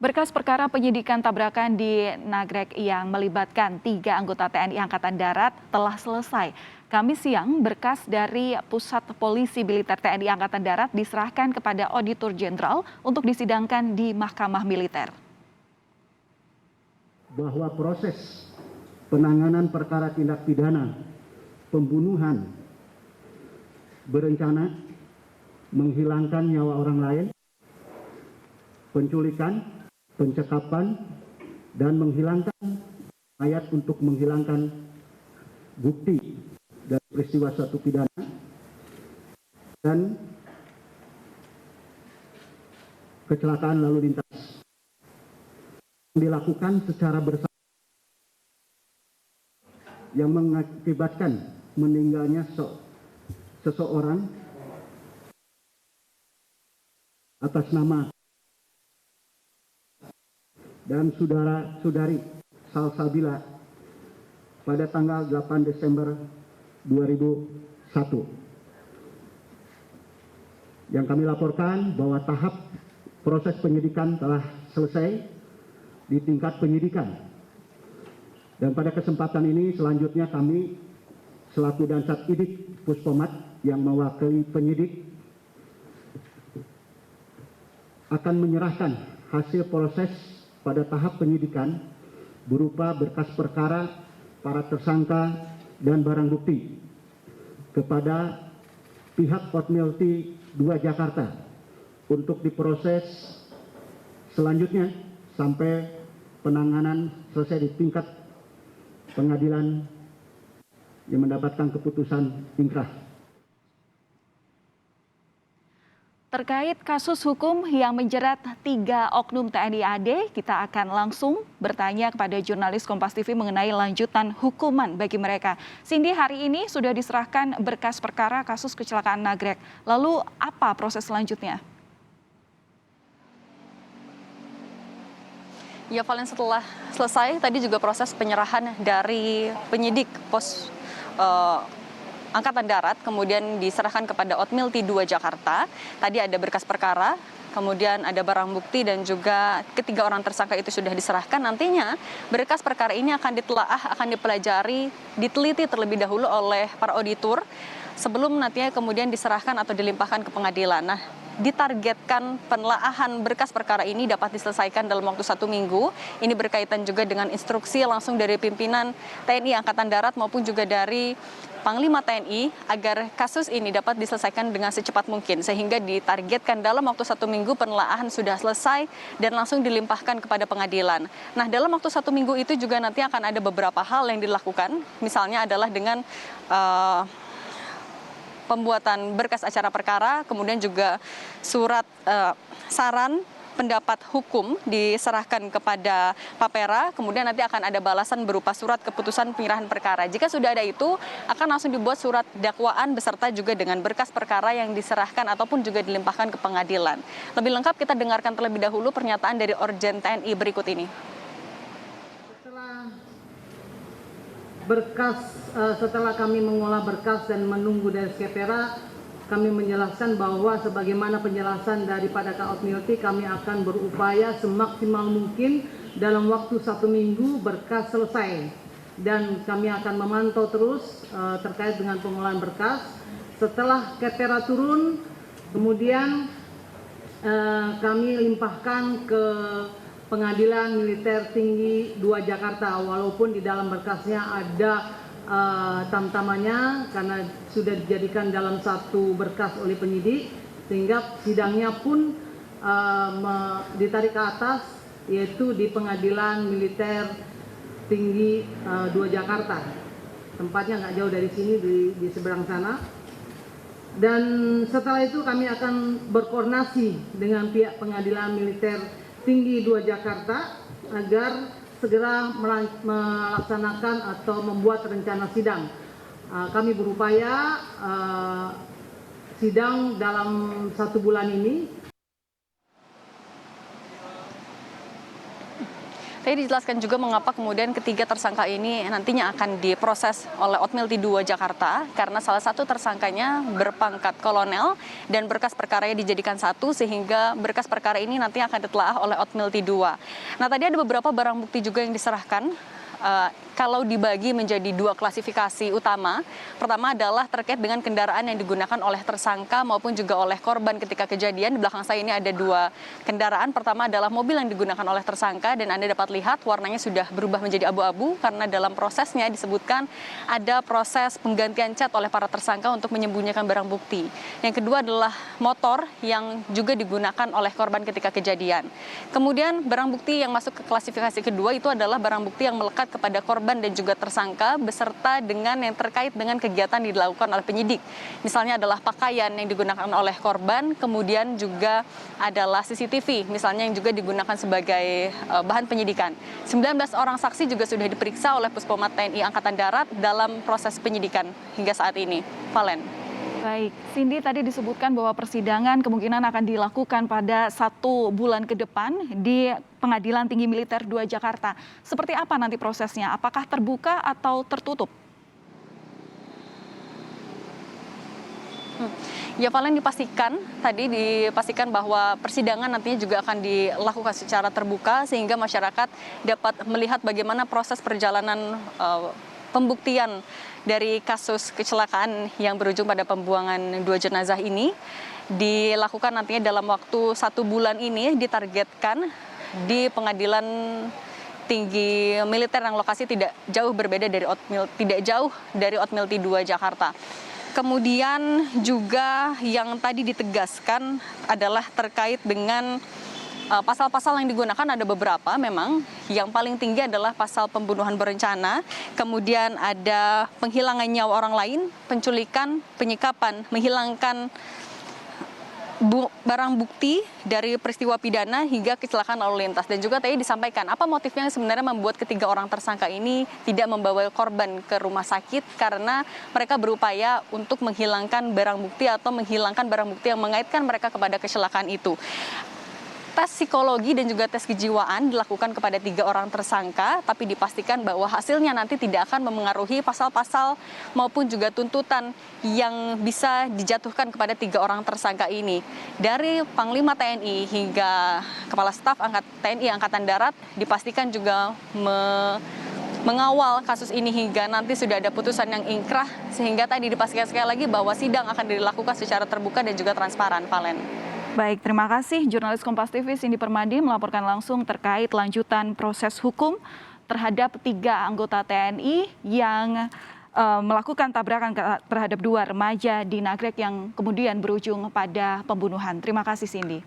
Berkas perkara penyidikan tabrakan di Nagrek yang melibatkan 3 anggota TNI Angkatan Darat telah selesai. Kamis siang, berkas dari Pusat Polisi Militer TNI Angkatan Darat diserahkan kepada Auditor Jenderal untuk disidangkan di Mahkamah Militer. Bahwa proses penanganan perkara tindak pidana pembunuhan berencana, menghilangkan nyawa orang lain, penculikan, pencekapan, dan menghilangkan mayat untuk menghilangkan bukti dari peristiwa suatu pidana, dan kecelakaan lalu lintas dilakukan secara bersama yang mengakibatkan meninggalnya seseorang atas nama dan saudara-saudari Salsabila pada tanggal 8 Desember 2001. Yang kami laporkan bahwa tahap proses penyidikan telah selesai di tingkat penyidikan. Dan pada kesempatan ini selanjutnya kami selaku Dansat Idik Puspomat yang mewakili penyidik akan menyerahkan hasil proses pada tahap penyidikan berupa berkas perkara, para tersangka, dan barang bukti kepada pihak Otmilti 2 Jakarta untuk diproses selanjutnya sampai penanganan selesai di tingkat pengadilan yang mendapatkan keputusan ingkrah. Terkait kasus hukum yang menjerat 3 oknum TNI AD, kita akan langsung bertanya kepada jurnalis Kompas TV mengenai lanjutan hukuman bagi mereka. Cindy, hari ini sudah diserahkan berkas perkara kasus kecelakaan Nagrek. Lalu apa proses selanjutnya? Ya, Valen, setelah selesai tadi juga proses penyerahan dari penyidik pos Angkatan Darat, kemudian diserahkan kepada Otmilti 2 Jakarta. Tadi ada berkas perkara, kemudian ada barang bukti, dan juga ketiga orang tersangka itu sudah diserahkan. Nantinya berkas perkara ini akan ditelaah, akan dipelajari, diteliti terlebih dahulu oleh para auditor sebelum nantinya kemudian diserahkan atau dilimpahkan ke pengadilan. Nah, ditargetkan penelaahan berkas perkara ini dapat diselesaikan dalam waktu 1 minggu. Ini berkaitan juga dengan instruksi langsung dari pimpinan TNI Angkatan Darat maupun juga dari Panglima TNI agar kasus ini dapat diselesaikan dengan secepat mungkin, sehingga ditargetkan dalam waktu 1 minggu penelaahan sudah selesai dan langsung dilimpahkan kepada pengadilan. Nah, dalam waktu 1 minggu itu juga nanti akan ada beberapa hal yang dilakukan, misalnya adalah dengan pembuatan berkas acara perkara, kemudian juga surat saran pendapat hukum diserahkan kepada Papera, kemudian nanti akan ada balasan berupa surat keputusan penyerahan perkara. Jika sudah ada itu, akan langsung dibuat surat dakwaan beserta juga dengan berkas perkara yang diserahkan ataupun juga dilimpahkan ke pengadilan. Lebih lengkap kita dengarkan terlebih dahulu pernyataan dari Orjen TNI berikut ini. Setelah kami mengolah berkas dan menunggu dari Skepera, kami menjelaskan bahwa sebagaimana penjelasan daripada Kak Otmilti, kami akan berupaya semaksimal mungkin dalam waktu 1 minggu berkas selesai. Dan kami akan memantau terus terkait dengan pengolahan berkas. Setelah Skepera turun, kemudian kami limpahkan ke Pengadilan Militer Tinggi 2 Jakarta, walaupun di dalam berkasnya ada tamtamannya karena sudah dijadikan dalam satu berkas oleh penyidik, sehingga sidangnya pun ditarik ke atas, yaitu di Pengadilan Militer Tinggi 2 Jakarta. Tempatnya nggak jauh dari sini, di seberang sana. Dan setelah itu kami akan berkoordinasi dengan pihak Pengadilan Militer Tinggi 2 Jakarta agar segera melaksanakan atau membuat rencana sidang. Kami berupaya sidang dalam 1 bulan ini. Tadi dijelaskan juga mengapa kemudian ketiga tersangka ini nantinya akan diproses oleh Otmilti 2 Jakarta karena salah satu tersangkanya berpangkat kolonel dan berkas perkaranya dijadikan satu sehingga berkas perkara ini nanti akan ditelaah oleh Otmilti 2. Nah, tadi ada beberapa barang bukti juga yang diserahkan. Kalau dibagi menjadi dua klasifikasi utama, pertama adalah terkait dengan kendaraan yang digunakan oleh tersangka maupun juga oleh korban ketika kejadian. Di belakang saya ini ada dua kendaraan. Pertama adalah mobil yang digunakan oleh tersangka dan Anda dapat lihat warnanya sudah berubah menjadi abu-abu karena dalam prosesnya disebutkan ada proses penggantian cat oleh para tersangka untuk menyembunyikan barang bukti. Yang kedua adalah motor yang juga digunakan oleh korban ketika kejadian. Kemudian barang bukti yang masuk ke klasifikasi kedua itu adalah barang bukti yang melekat kepada korban dan juga tersangka beserta dengan yang terkait dengan kegiatan yang dilakukan oleh penyidik. Misalnya adalah pakaian yang digunakan oleh korban, kemudian juga adalah CCTV misalnya yang juga digunakan sebagai bahan penyidikan. 19 orang saksi juga sudah diperiksa oleh Puspoma TNI Angkatan Darat dalam proses penyidikan hingga saat ini. Valen. Baik, Cindy tadi disebutkan bahwa persidangan kemungkinan akan dilakukan pada 1 bulan ke depan di Pengadilan Tinggi Militer 2 Jakarta. Seperti apa nanti prosesnya? Apakah terbuka atau tertutup? Ya, Valen, tadi dipastikan bahwa persidangan nantinya juga akan dilakukan secara terbuka sehingga masyarakat dapat melihat bagaimana proses perjalanan pembuktian dari kasus kecelakaan yang berujung pada pembuangan 2 jenazah ini dilakukan nantinya dalam waktu 1 bulan ini ditargetkan di Pengadilan Tinggi Militer yang lokasi tidak jauh dari Otmilti 2 Jakarta. Kemudian juga yang tadi ditegaskan adalah terkait dengan pasal-pasal yang digunakan ada beberapa memang. Yang paling tinggi adalah pasal pembunuhan berencana, kemudian ada penghilangan nyawa orang lain, penculikan, penyikapan, menghilangkan barang bukti dari peristiwa pidana hingga kecelakaan lalu lintas. Dan juga tadi disampaikan apa motifnya sebenarnya membuat ketiga orang tersangka ini tidak membawa korban ke rumah sakit karena mereka berupaya untuk menghilangkan barang bukti atau menghilangkan barang bukti yang mengaitkan mereka kepada kecelakaan itu. Tes psikologi dan juga tes kejiwaan dilakukan kepada 3 orang tersangka, tapi dipastikan bahwa hasilnya nanti tidak akan memengaruhi pasal-pasal maupun juga tuntutan yang bisa dijatuhkan kepada 3 orang tersangka ini. Dari Panglima TNI hingga Kepala Staf TNI Angkatan Darat dipastikan juga mengawal kasus ini hingga nanti sudah ada putusan yang ingkrah, sehingga tadi dipastikan sekali lagi bahwa sidang akan dilakukan secara terbuka dan juga transparan, Valen. Baik, terima kasih. Jurnalis Kompas TV Cindy Permadi melaporkan langsung terkait lanjutan proses hukum terhadap 3 anggota TNI yang melakukan tabrakan terhadap 2 remaja di Nagrek yang kemudian berujung pada pembunuhan. Terima kasih, Cindy.